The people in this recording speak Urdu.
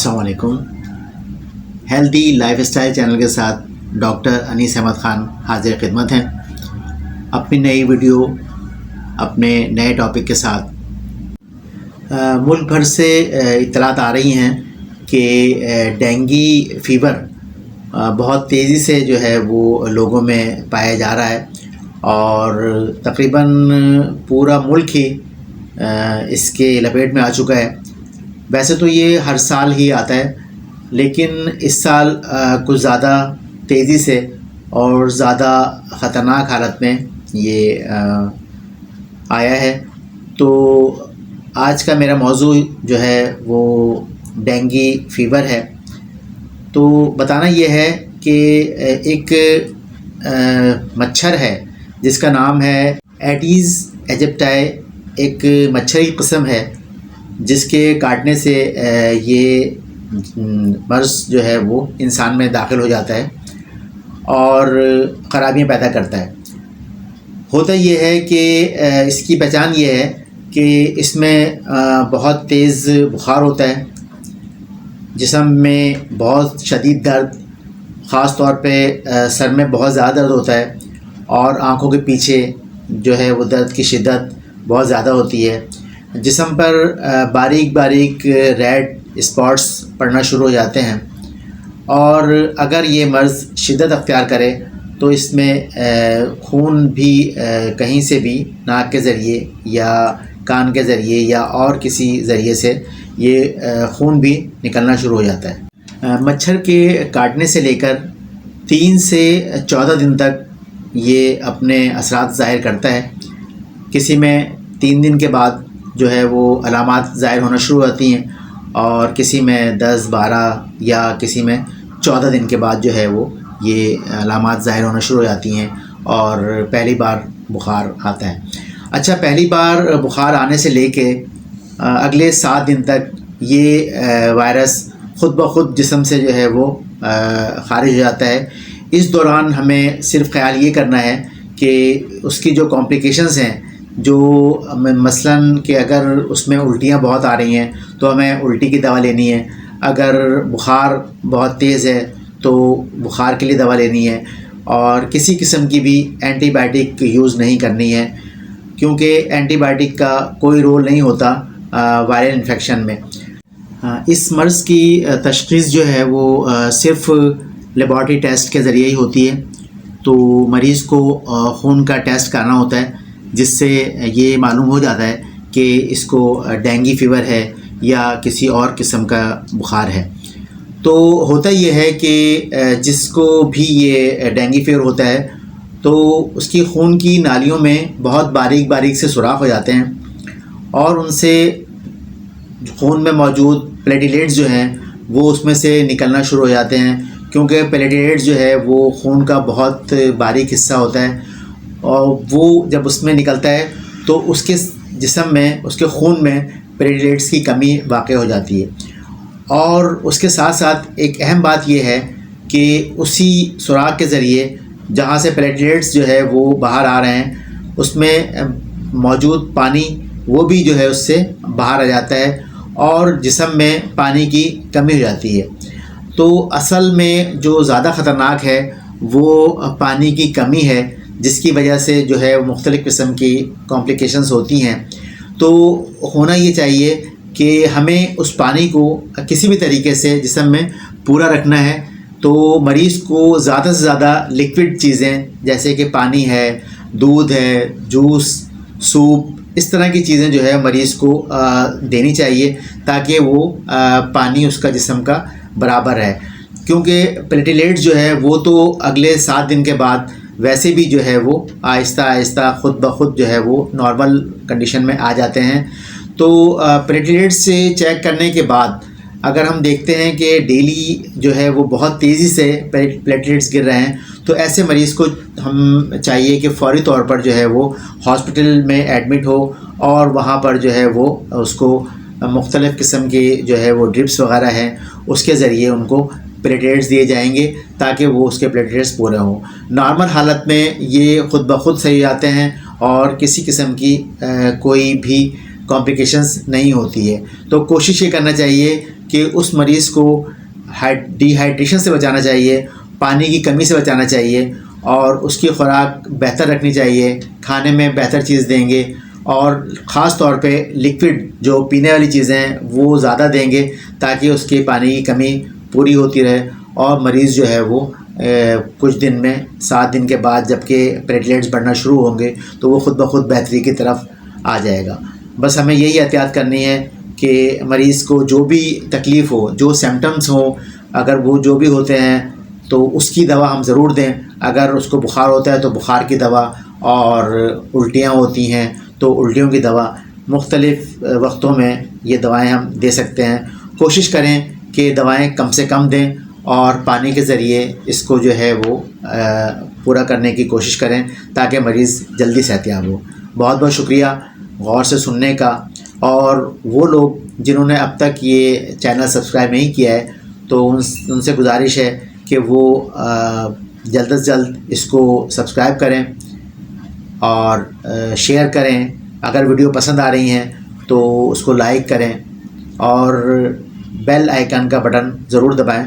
السلام علیکم. ہیلدی لائف اسٹائل چینل کے ساتھ ڈاکٹر انیس احمد خان حاضر خدمت ہیں اپنی نئی ویڈیو اپنے نئے ٹاپک کے ساتھ. ملک بھر سے اطلاعات آ رہی ہیں کہ ڈینگی فیور بہت تیزی سے جو ہے وہ لوگوں میں پایا جا رہا ہے اور تقریباً پورا ملک ہی اس کے لپیٹ میں آ چکا ہے. ویسے تو یہ ہر سال ہی آتا ہے لیکن اس سال کچھ زیادہ تیزی سے اور زیادہ خطرناک حالت میں یہ آیا ہے. تو آج کا میرا موضوع جو ہے وہ ڈینگی فیور ہے. تو بتانا یہ ہے کہ ایک مچھر ہے جس کا نام ہے ایڈیز ایجپٹائی. ایک مچھر کی قسم ہے جس کے کاٹنے سے یہ مرض جو ہے وہ انسان میں داخل ہو جاتا ہے اور خرابیاں پیدا کرتا ہے. ہوتا یہ ہے کہ اس کی پہچان یہ ہے کہ اس میں بہت تیز بخار ہوتا ہے، جسم میں بہت شدید درد، خاص طور پہ سر میں بہت زیادہ درد ہوتا ہے اور آنکھوں کے پیچھے جو ہے وہ درد کی شدت بہت زیادہ ہوتی ہے. جسم پر باریک باریک ریڈ اسپاٹس پڑنا شروع ہو جاتے ہیں اور اگر یہ مرض شدت اختیار کرے تو اس میں خون بھی کہیں سے بھی ناک کے ذریعے یا کان کے ذریعے یا اور کسی ذریعے سے یہ خون بھی نکلنا شروع ہو جاتا ہے. مچھر کے کاٹنے سے لے کر 3 سے 14 دن تک یہ اپنے اثرات ظاہر کرتا ہے. کسی میں 3 دن کے بعد جو ہے وہ علامات ظاہر ہونا شروع ہوتی ہیں اور کسی میں 10 12 یا کسی میں 14 دن کے بعد جو ہے وہ یہ علامات ظاہر ہونا شروع ہو جاتی ہیں اور پہلی بار بخار آتا ہے. اچھا، پہلی بار بخار آنے سے لے کے اگلے 7 دن تک یہ وائرس خود بخود جسم سے جو ہے وہ خارج ہو جاتا ہے. اس دوران ہمیں صرف خیال یہ کرنا ہے کہ اس کی جو کمپلیکیشنز ہیں، جو مثلاً کہ اگر اس میں الٹیاں بہت آ رہی ہیں تو ہمیں الٹی کی دوا لینی ہے. اگر بخار بہت تیز ہے تو بخار کے لیے دوا لینی ہے اور کسی قسم کی بھی اینٹی بائیوٹک یوز نہیں کرنی ہے، کیونکہ اینٹی بائیوٹک کا کوئی رول نہیں ہوتا وائرل انفیکشن میں. اس مرض کی تشخیص جو ہے وہ صرف لیبارٹری ٹیسٹ کے ذریعے ہی ہوتی ہے. تو مریض کو خون کا ٹیسٹ کرنا ہوتا ہے جس سے یہ معلوم ہو جاتا ہے کہ اس کو ڈینگی فیور ہے یا کسی اور قسم کا بخار ہے. تو ہوتا یہ ہے کہ جس کو بھی یہ ڈینگی فیور ہوتا ہے تو اس کی خون کی نالیوں میں بہت باریک باریک سے سوراخ ہو جاتے ہیں اور ان سے خون میں موجود پلیٹلیٹس جو ہیں وہ اس میں سے نکلنا شروع ہو جاتے ہیں، کیونکہ پلیٹلیٹس جو ہے وہ خون کا بہت باریک حصہ ہوتا ہے اور وہ جب اس میں نکلتا ہے تو اس کے جسم میں، اس کے خون میں پلیٹلیٹس کی کمی واقع ہو جاتی ہے. اور اس کے ساتھ ساتھ ایک اہم بات یہ ہے کہ اسی سوراخ کے ذریعے جہاں سے پلیٹلیٹس جو ہے وہ باہر آ رہے ہیں اس میں موجود پانی وہ بھی جو ہے اس سے باہر آ جاتا ہے اور جسم میں پانی کی کمی ہو جاتی ہے. تو اصل میں جو زیادہ خطرناک ہے وہ پانی کی کمی ہے، جس کی وجہ سے جو ہے مختلف قسم کی کمپلیکیشنز ہوتی ہیں. تو ہونا یہ چاہیے کہ ہمیں اس پانی کو کسی بھی طریقے سے جسم میں پورا رکھنا ہے. تو مریض کو زیادہ سے زیادہ لیکوڈ چیزیں جیسے کہ پانی ہے، دودھ ہے، جوس، سوپ، اس طرح کی چیزیں جو ہے مریض کو دینی چاہیے تاکہ وہ پانی اس کا جسم کا برابر ہے. کیونکہ پلیٹلیٹس جو ہے وہ تو اگلے 7 دن کے بعد ویسے بھی جو ہے وہ آہستہ آہستہ خود بخود جو ہے وہ نارمل کنڈیشن میں آ جاتے ہیں. تو پلیٹلیٹس سے چیک کرنے کے بعد اگر ہم دیکھتے ہیں کہ ڈیلی جو ہے وہ بہت تیزی سے پلیٹلیٹس گر رہے ہیں تو ایسے مریض کو ہم چاہیے کہ فوری طور پر جو ہے وہ ہاسپٹل میں ایڈمٹ ہو اور وہاں پر جو ہے وہ اس کو مختلف قسم کے جو ہے وہ ڈرپس وغیرہ ہیں اس کے ذریعے ان کو پلیٹلیٹس دیے جائیں گے تاکہ وہ اس کے پلیٹلیٹس پورے ہوں. نارمل حالت میں یہ خود بخود صحیح آتے ہیں اور کسی قسم کی کوئی بھی کمپلیکیشنز نہیں ہوتی ہے. تو کوشش یہ کرنا چاہیے کہ اس مریض کو ڈی ہائیڈریشن سے بچانا چاہیے، پانی کی کمی سے بچانا چاہیے، اور اس کی خوراک بہتر رکھنی چاہیے، کھانے میں بہتر چیز دیں گے، اور خاص طور پہ لیکوڈ جو پینے والی چیزیں ہیں وہ زیادہ دیں گے تاکہ اس کی پانی کی کمی پوری ہوتی رہے، اور مریض جو ہے وہ کچھ دن میں 7 دن کے بعد جب کہ پلیٹلیٹس بڑھنا شروع ہوں گے تو وہ خود بخود بہتری کی طرف آ جائے گا۔ بس ہمیں یہی احتیاط کرنی ہے کہ مریض کو جو بھی تکلیف ہو، جو سمٹمز ہوں، اگر وہ جو بھی ہوتے ہیں تو اس کی دوا ہم ضرور دیں۔ اگر اس کو بخار ہوتا ہے تو بخار کی دوا، اور الٹیاں ہوتی ہیں تو الٹیوں کی دوا، مختلف وقتوں میں یہ دوائیں ہم دے سکتے ہیں۔ کوشش کریں کہ دوائیں کم سے کم دیں، اور پانی کے ذریعے اس کو جو ہے وہ پورا کرنے کی کوشش کریں تاکہ مریض جلدی صحتیاب ہو۔ بہت بہت شکریہ غور سے سننے کا، اور وہ لوگ جنہوں نے اب تک یہ چینل سبسکرائب نہیں کیا ہے تو ان سے گزارش ہے کہ وہ جلد از جلد اس کو سبسکرائب کریں اور شیئر کریں۔ اگر ویڈیو پسند آ رہی ہیں تو اس کو لائک کریں، اور بیل آئیکن کا بٹن ضرور دبائیں